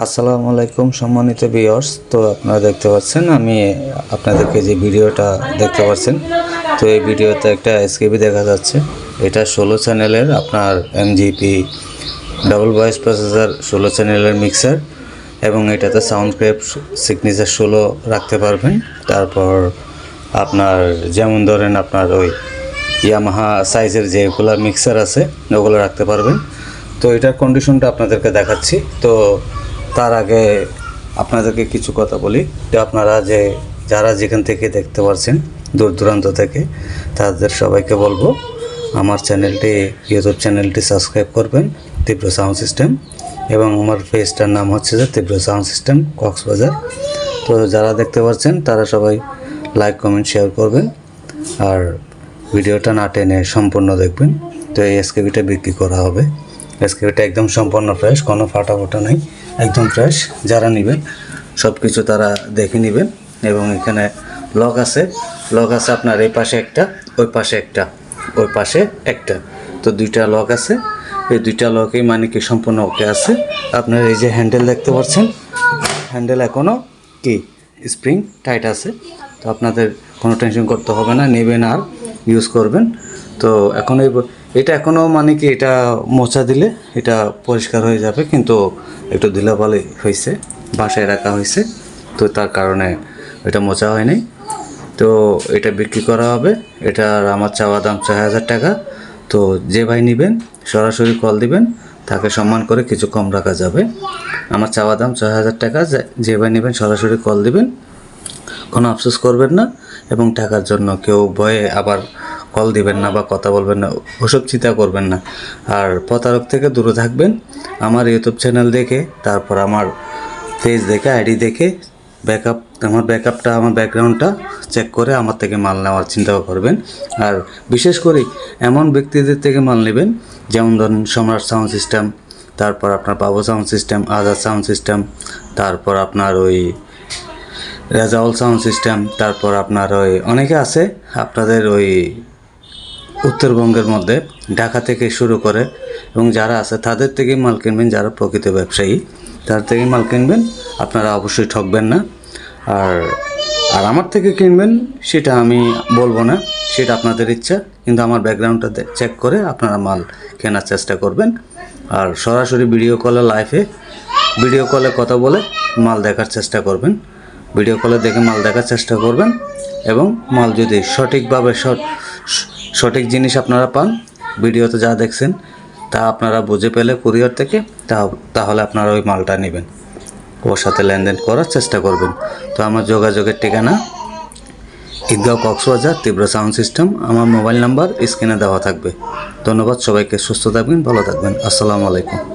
আসসালামু আলাইকুম সম্মানিত ভিউয়ার্স। তো আপনারা দেখতে পাচ্ছেন আমি আপনাদেরকে যে ভিডিওটা দেখতে পাচ্ছেন, তো এই ভিডিওতে একটা এসকেবি দেখা যাচ্ছে। এটা 16 চ্যানেলের আপনার এমজিপি ডাবল ভয়েস প্রসেসর 16 চ্যানেলের মিক্সার, এবং এটাতে সাউন্ড ক্রেপ সিগনেচার 16 রাখতে পারবেন। তারপর আপনার যেমন ধরেন আপনার ওই ইয়ামাহা সাইজের যেগুলো মিক্সার আছে ওগুলো রাখতে পারবেন। তো এটার কন্ডিশনটা আপনাদেরকে দেখাচ্ছি। তো তার আগে আপনাদেরকে কিছু কথা বলি। তো আপনারা যারা যেখান থেকে দেখতে পাচ্ছেন দূর দূরান্ত থেকে, তাদের সবাইকে বলবো আমার ইউটিউব চ্যানেলটি সাবস্ক্রাইব করবেন, তীব্র সাউন্ড সিস্টেম, এবং আমার পেজটার নাম হচ্ছে যে তীব্র সাউন্ড সিস্টেম কক্সবাজার। তো যারা দেখতে পাচ্ছেন তারা সবাই লাইক কমেন্ট শেয়ার করবেন, আর ভিডিওটা না টেনে সম্পূর্ণ দেখবেন। তো এই এসকেবিটা বিক্রি করা হবে। এসকেবিটা একদম সম্পূর্ণ ফ্রেশ, কোনো ফাটা নাই, একদম ফ্রেশ। যারা নেবেন সব কিছু তারা দেখে নেবেন। এবং এখানে লক আছে আপনার এই পাশে একটা, ওই পাশে একটা, ওই পাশে একটা, তো দুইটা লক আছে। এই দুইটা লকেই মানে কি সম্পূর্ণ ওকে আছে। আপনার এই যে হ্যান্ডেল দেখতে পাচ্ছেন, হ্যান্ডেল এখনও কি স্প্রিং টাইট আছে। তো আপনাদের কোনো টেনশন করতে হবে না, নেবেন আর ইউজ করবেন। তো এখন এটা এখনও মানে কি এটা মোছা দিলে এটা পরিষ্কার হয়ে যাবে, কিন্তু একটু ধুলাবালি হয়েছে, বাসায় রাখা হয়েছে, তো তার কারণে এটা মোছা হয় নাই। তো এটা বিক্রি করা হবে। এটার আমার চাওয়া দাম ৬,০০০ টাকা। তো যে ভাই নেবেন সরাসরি কল দিবেন, তাকে সম্মান করে কিছু কম রাখা যাবে। আমার চাওয়া দাম ৬,০০০ টাকা। যে ভাই নেবেন সরাসরি কল দিবেন, কোনো আফসোস করবেন না, এবং টাকার জন্য কেউ ভয়ে আবার কল দিবেন না বা কথা বলবেন না, ওসব চিন্তা করবেন না। আর প্রতারক থেকে দূরে থাকবেন। আমার ইউটিউব চ্যানেল দেখে, তারপর আমার পেজ দেখে, আইডি দেখে আমার ব্যাকগ্রাউন্ডটা চেক করে আমার থেকে মাল নেওয়ার চিন্তা করবেন। আর বিশেষ করে এমন ব্যক্তিদের থেকে মাল নেবেন, যেমন ধরুন সম্রাট সাউন্ড সিস্টেম, তারপর আপনার বাবু sound system, Azad sound system, তারপর আপনার ওই রেজাউল সাউন্ড সিস্টেম, তারপর আপনার ওই অনেকে আছে আপনাদের ওই উত্তরবঙ্গের মধ্যে, ঢাকা থেকে শুরু করে, এবং যারা আছে তাদের থেকেই মাল কিনবেন। যারা প্রকৃত ব্যবসায়ী তাদের থেকেই মাল কিনবেন, আপনারা অবশ্যই ঠকবেন না। আর আমার থেকে কিনবেন সেটা আমি বলবো না, সেটা আপনাদের ইচ্ছা, কিন্তু আমার ব্যাকগ্রাউন্ডটা চেক করে আপনারা মাল কেনার চেষ্টা করবেন। আর সরাসরি ভিডিও কলে কথা বলে মাল দেখার চেষ্টা করবেন। ভিডিও কলে দেখে মাল দেখার চেষ্টা করবেন, এবং মাল যদি সঠিকভাবে সঠিক জিনিস আপনারা পান, ভিডিওতে যা দেখছেন তা আপনারা বুঝে পেলে কুরিয়ার থেকে, তাহলে আপনারা ওই মালটা নেবেন, ওর সাথে লেনদেন করার চেষ্টা করবেন। তো আমার যোগাযোগের ঠিকানা ঈদগাঁও কক্সবাজার, তীব্র সাউন্ড সিস্টেম। আমার মোবাইল নাম্বার স্ক্রিনে দেওয়া থাকবে। ধন্যবাদ সবাইকে। সুস্থ থাকবেন, ভালো থাকবেন। আসসালামু আলাইকুম।